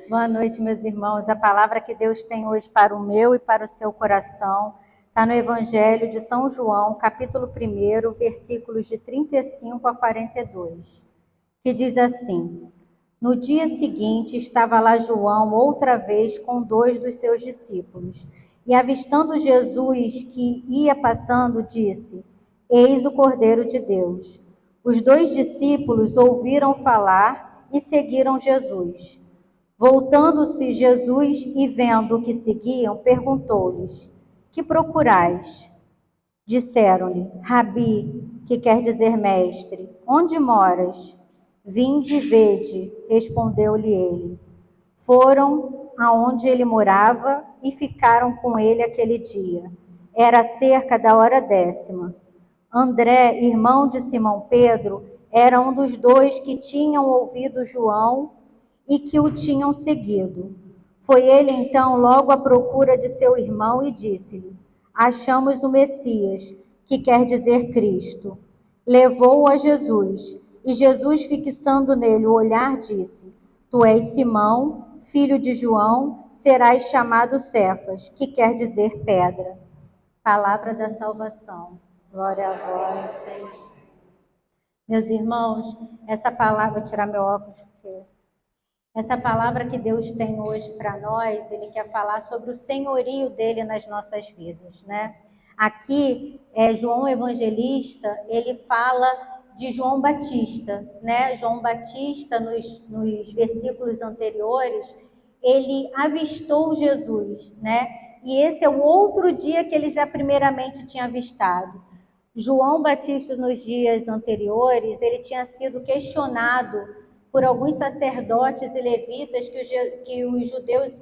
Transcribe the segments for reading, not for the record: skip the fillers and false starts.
Boa noite, meus irmãos. A palavra que Deus tem hoje para o meu e para o seu coração está no Evangelho de São João, capítulo 1, versículos de 35 a 42, que diz assim: No dia seguinte estava lá João outra vez com 2 dos seus discípulos, e avistando Jesus que ia passando, disse: Eis o Cordeiro de Deus. Os 2 discípulos ouviram falar e seguiram Jesus. Voltando-se Jesus e vendo o que seguiam, perguntou-lhes: Que procurais? Disseram-lhe: Rabi, que quer dizer mestre, onde moras? Vinde e vede, respondeu-lhe ele. Foram aonde ele morava e ficaram com ele aquele dia. Era cerca da hora 10ª. André, irmão de Simão Pedro, era um dos 2 que tinham ouvido João e que o tinham seguido. Foi ele então logo à procura de seu irmão e disse-lhe: Achamos o Messias, que quer dizer Cristo. Levou-o a Jesus, e Jesus, fixando nele o olhar, disse: Tu és Simão, filho de João, serás chamado Cefas, que quer dizer pedra. Palavra da salvação. Glória a vós, Senhor. Meus irmãos, essa palavra, vou tirar meu óculos porque essa palavra que Deus tem hoje para nós, Ele quer falar sobre o senhorio dele nas nossas vidas, né? Aqui, João Evangelista, ele fala de João Batista, né? João Batista, nos versículos anteriores, ele avistou Jesus, né? E esse é o outro dia que ele já primeiramente tinha avistado. João Batista, nos dias anteriores, ele tinha sido questionado por alguns sacerdotes e levitas que os judeus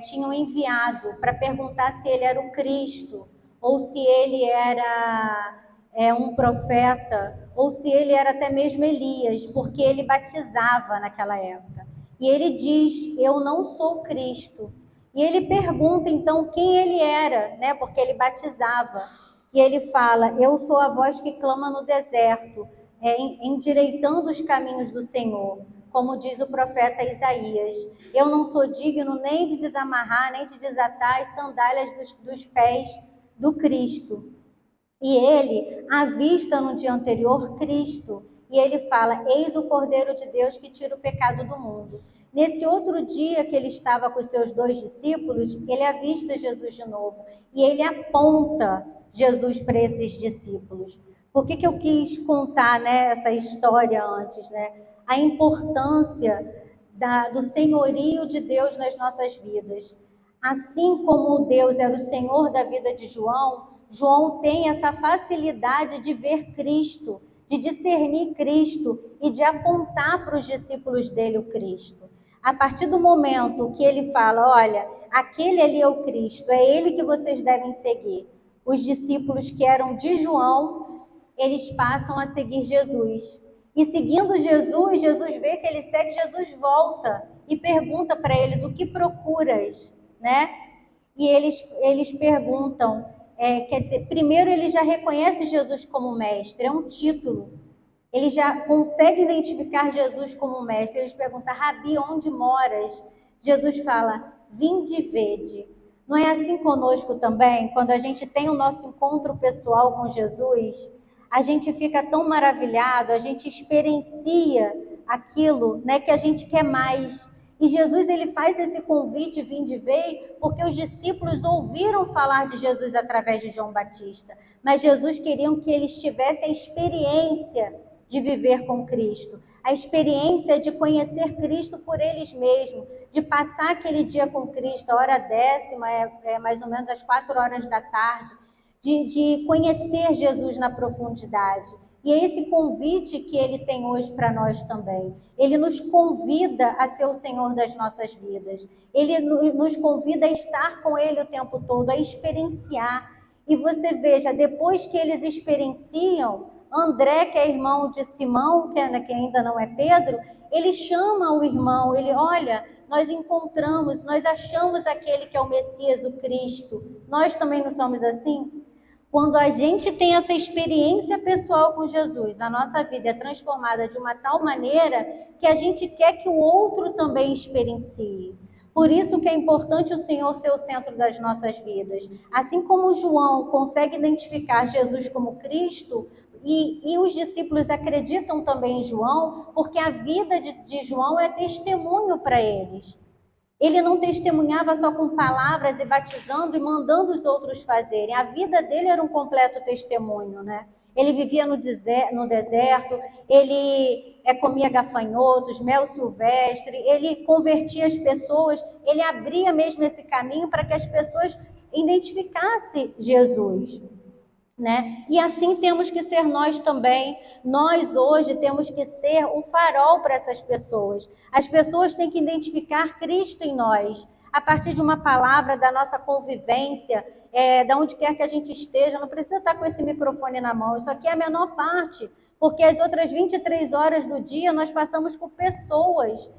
tinham enviado para perguntar se ele era o Cristo, ou se ele era um profeta, ou se ele era até mesmo Elias, porque ele batizava naquela época. E ele diz: Eu não sou o Cristo. E ele pergunta então quem ele era, né? Porque ele batizava. E ele fala: Eu sou a voz que clama no deserto, endireitando os caminhos do Senhor, como diz o profeta Isaías. Eu não sou digno nem de desamarrar, nem de desatar as sandálias dos pés do Cristo. E ele avista no dia anterior Cristo. E ele fala: Eis o Cordeiro de Deus que tira o pecado do mundo. Nesse outro dia que ele estava com os seus 2 discípulos, ele avista Jesus de novo. E ele aponta Jesus para esses discípulos. Por que eu quis contar, né, essa história antes? Né? A importância do senhorio de Deus nas nossas vidas. Assim como Deus era o Senhor da vida de João, João tem essa facilidade de ver Cristo, de discernir Cristo e de apontar para os discípulos dele o Cristo. A partir do momento que ele fala: olha, aquele ali é o Cristo, é ele que vocês devem seguir. Os discípulos que eram de João, eles passam a seguir Jesus. E seguindo Jesus, Jesus vê que ele segue, Jesus volta e pergunta para eles: o que procuras? Né? E eles perguntam, quer dizer, primeiro ele já reconhece Jesus como mestre, é um título. Ele já consegue identificar Jesus como mestre. Eles perguntam: Rabi, onde moras? Jesus fala: vinde e vede. Não é assim conosco também? Quando a gente tem o nosso encontro pessoal com Jesus, a gente fica tão maravilhado, a gente experiencia aquilo, né, que a gente quer mais. E Jesus, ele faz esse convite: vinde e vede, porque os discípulos ouviram falar de Jesus através de João Batista. Mas Jesus queria que eles tivessem a experiência de viver com Cristo, a experiência de conhecer Cristo por eles mesmos, de passar aquele dia com Cristo, a hora 10ª, mais ou menos às 4 horas da tarde, de conhecer Jesus na profundidade. E é esse convite que ele tem hoje para nós também. Ele nos convida a ser o Senhor das nossas vidas. Ele nos convida a estar com ele o tempo todo, a experienciar. E você veja, depois que eles experienciam, André, que é irmão de Simão, que ainda não é Pedro, ele chama o irmão, ele: olha, nós encontramos, nós achamos aquele que é o Messias, o Cristo. Nós também não somos assim? Quando a gente tem essa experiência pessoal com Jesus, a nossa vida é transformada de uma tal maneira que a gente quer que o outro também experiencie. Por isso que é importante o Senhor ser o centro das nossas vidas. Assim como João consegue identificar Jesus como Cristo, e os discípulos acreditam também em João, porque a vida de João é testemunho para eles. Ele não testemunhava só com palavras e batizando e mandando os outros fazerem. A vida dele era um completo testemunho, né? Ele vivia no deserto, ele comia gafanhotos, mel silvestre, ele convertia as pessoas, ele abria mesmo esse caminho para que as pessoas identificassem Jesus, né? E assim temos que ser nós também. Nós hoje temos que ser o farol para essas pessoas. As pessoas têm que identificar Cristo em nós. A partir de uma palavra, da nossa convivência, da onde quer que a gente esteja, não precisa estar com esse microfone na mão. Isso aqui é a menor parte, porque as outras 23 horas do dia nós passamos com pessoas.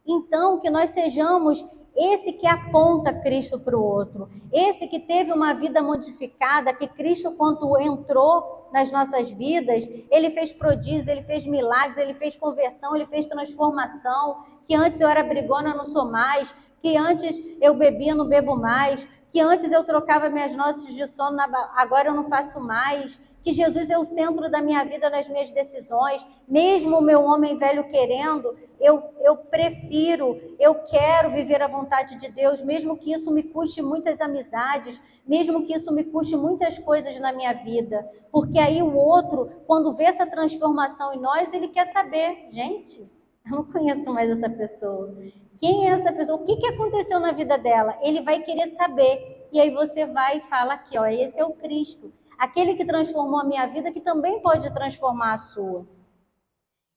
Então, que nós sejamos esse que aponta Cristo para o outro, esse que teve uma vida modificada, que Cristo, quando entrou nas nossas vidas, ele fez prodígios, ele fez milagres, ele fez conversão, ele fez transformação, que antes eu era brigona, não sou mais, que antes eu bebia, não bebo mais, que antes eu trocava minhas noites de sono, agora eu não faço mais, que Jesus é o centro da minha vida, das minhas decisões, mesmo o meu homem velho querendo, eu prefiro, eu quero viver a vontade de Deus, mesmo que isso me custe muitas amizades, mesmo que isso me custe muitas coisas na minha vida, porque aí o outro, quando vê essa transformação em nós, ele quer saber, gente, eu não conheço mais essa pessoa, quem é essa pessoa, o que aconteceu na vida dela, ele vai querer saber, e aí você vai e fala aqui, ó, esse é o Cristo, aquele que transformou a minha vida, que também pode transformar a sua.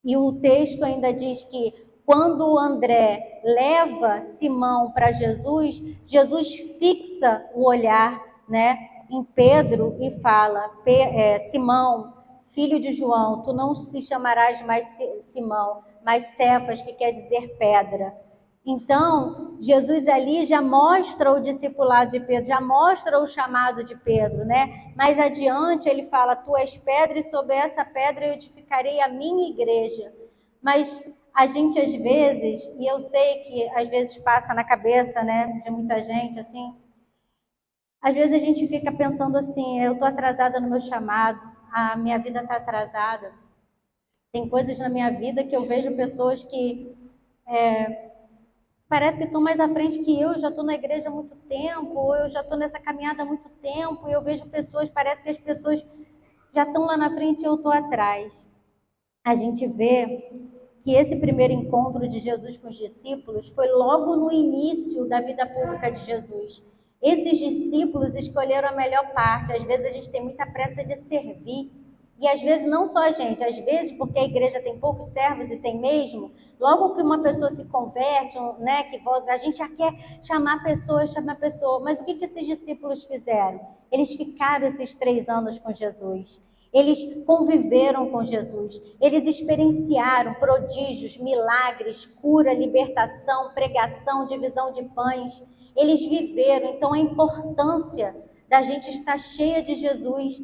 E o texto ainda diz que quando André leva Simão para Jesus, Jesus fixa o olhar, né, em Pedro e fala, Simão, filho de João, tu não se chamarás mais Simão, mas Cefas, que quer dizer pedra. Então, Jesus ali já mostra o discipulado de Pedro, já mostra o chamado de Pedro, né? Mais adiante ele fala, tu és pedra e sobre essa pedra eu edificarei a minha igreja. Mas a gente às vezes, e eu sei que às vezes passa na cabeça, né, de muita gente, assim, às vezes a gente fica pensando assim, eu tô atrasada no meu chamado, a minha vida tá atrasada. Tem coisas na minha vida que eu vejo pessoas que parece que estão mais à frente que eu já estou na igreja há muito tempo, ou eu já estou nessa caminhada há muito tempo, e eu vejo pessoas, parece que as pessoas já estão lá na frente e eu estou atrás. A gente vê que esse primeiro encontro de Jesus com os discípulos foi logo no início da vida pública de Jesus. Esses discípulos escolheram a melhor parte. Às vezes a gente tem muita pressa de servir, e às vezes não só a gente, às vezes porque a igreja tem poucos servos e tem mesmo, logo que uma pessoa se converte, né, que volta, a gente já quer chamar a pessoa, mas o que esses discípulos fizeram? Eles ficaram esses 3 anos com Jesus, eles conviveram com Jesus, eles experienciaram prodígios, milagres, cura, libertação, pregação, divisão de pães, eles viveram. Então a importância da gente estar cheia de Jesus.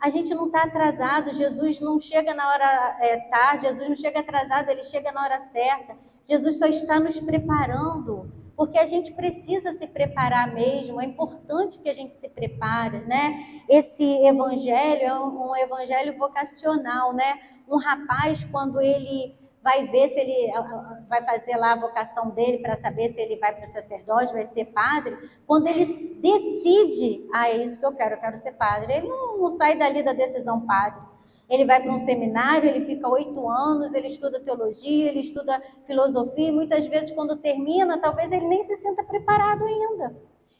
A gente não está atrasado, Jesus não chega na hora tarde, Jesus não chega atrasado, ele chega na hora certa. Jesus só está nos preparando, porque a gente precisa se preparar mesmo, é importante que a gente se prepare, né? Esse evangelho é um evangelho vocacional, né? Um rapaz, quando ele vai ver se ele vai fazer lá a vocação dele para saber se ele vai para o sacerdote, vai ser padre, quando ele decide, é isso que eu quero ser padre, ele não sai dali da decisão padre. Ele vai para um seminário, ele fica 8 anos, ele estuda teologia, ele estuda filosofia, e muitas vezes quando termina, talvez ele nem se sinta preparado ainda.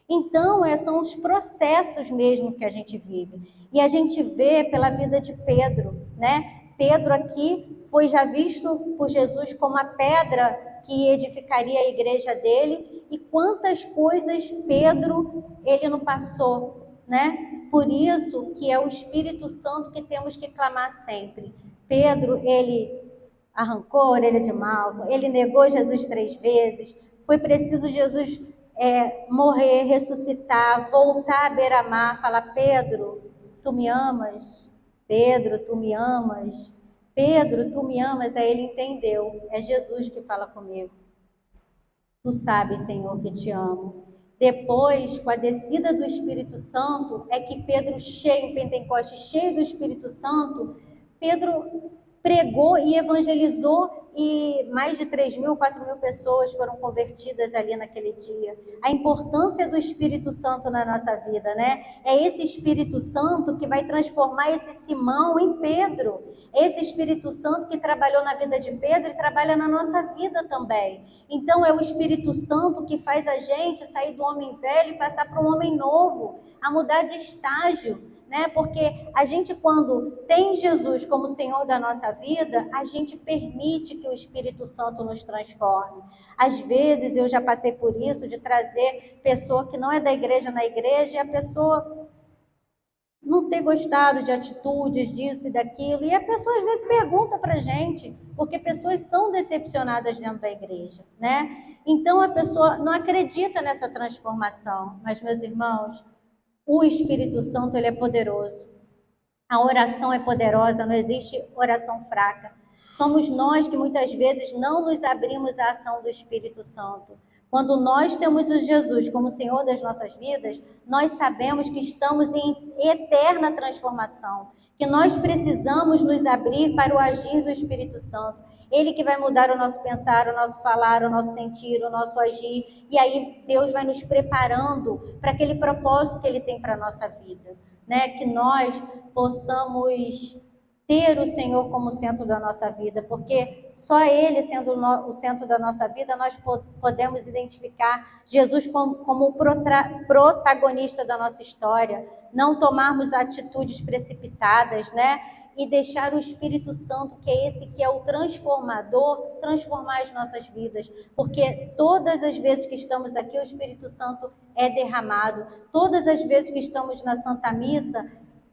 Então, são os processos mesmo que a gente vive. E a gente vê pela vida de Pedro, né? Pedro aqui foi já visto por Jesus como a pedra que edificaria a igreja dele, e quantas coisas Pedro, ele não passou, né? Por isso que é o Espírito Santo que temos que clamar sempre. Pedro, ele arrancou a orelha de Malco, ele negou Jesus 3 vezes, foi preciso Jesus morrer, ressuscitar, voltar à beira-mar, falar, Pedro, tu me amas? Pedro, tu me amas? Pedro, tu me amas? Aí ele entendeu, é Jesus que fala comigo. Tu sabes, Senhor, que te amo. Depois, com a descida do Espírito Santo, é que Pedro, cheio, Pentecoste, cheio do Espírito Santo, Pedro pregou e evangelizou e mais de 3.000, 4.000 pessoas foram convertidas ali naquele dia. A importância do Espírito Santo na nossa vida, né? É esse Espírito Santo que vai transformar esse Simão em Pedro. É esse Espírito Santo que trabalhou na vida de Pedro e trabalha na nossa vida também. Então é o Espírito Santo que faz a gente sair do homem velho e passar para um homem novo, a mudar de estágio. Né? Porque a gente, quando tem Jesus como Senhor da nossa vida, a gente permite que o Espírito Santo nos transforme. Às vezes eu já passei por isso, de trazer pessoa que não é da igreja na igreja, e a pessoa não ter gostado de atitudes, disso e daquilo, e a pessoa às vezes pergunta pra gente, porque pessoas são decepcionadas dentro da igreja, né? Então a pessoa não acredita nessa transformação. Mas, meus irmãos, o Espírito Santo, ele é poderoso. A oração é poderosa, não existe oração fraca. Somos nós que muitas vezes não nos abrimos à ação do Espírito Santo. Quando nós temos o Jesus como Senhor das nossas vidas, nós sabemos que estamos em eterna transformação, que nós precisamos nos abrir para o agir do Espírito Santo. Ele que vai mudar o nosso pensar, o nosso falar, o nosso sentir, o nosso agir. E aí Deus vai nos preparando para aquele propósito que Ele tem para a nossa vida. Né? Que nós possamos ter o Senhor como centro da nossa vida, porque só Ele sendo o centro da nossa vida, nós podemos identificar Jesus como o protagonista da nossa história, não tomarmos atitudes precipitadas, né? E deixar o Espírito Santo, que é esse que é o transformador, transformar as nossas vidas. Porque todas as vezes que estamos aqui, o Espírito Santo é derramado. Todas as vezes que estamos na Santa Missa,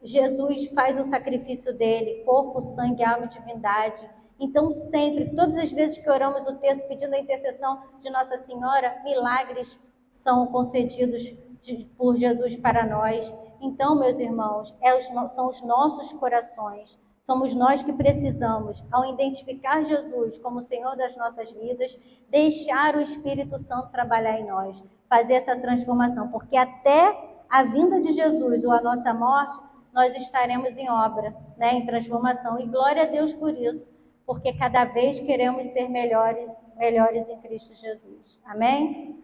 Jesus faz o sacrifício dele, corpo, sangue, alma e divindade. Então sempre, todas as vezes que oramos o texto pedindo a intercessão de Nossa Senhora, milagres são concedidos por Jesus para nós. Então, meus irmãos, são os nossos corações, somos nós que precisamos, ao identificar Jesus como Senhor das nossas vidas, deixar o Espírito Santo trabalhar em nós, fazer essa transformação, porque até a vinda de Jesus ou a nossa morte, nós estaremos em obra, né, em transformação. E glória a Deus por isso, porque cada vez queremos ser melhores em Cristo Jesus. Amém?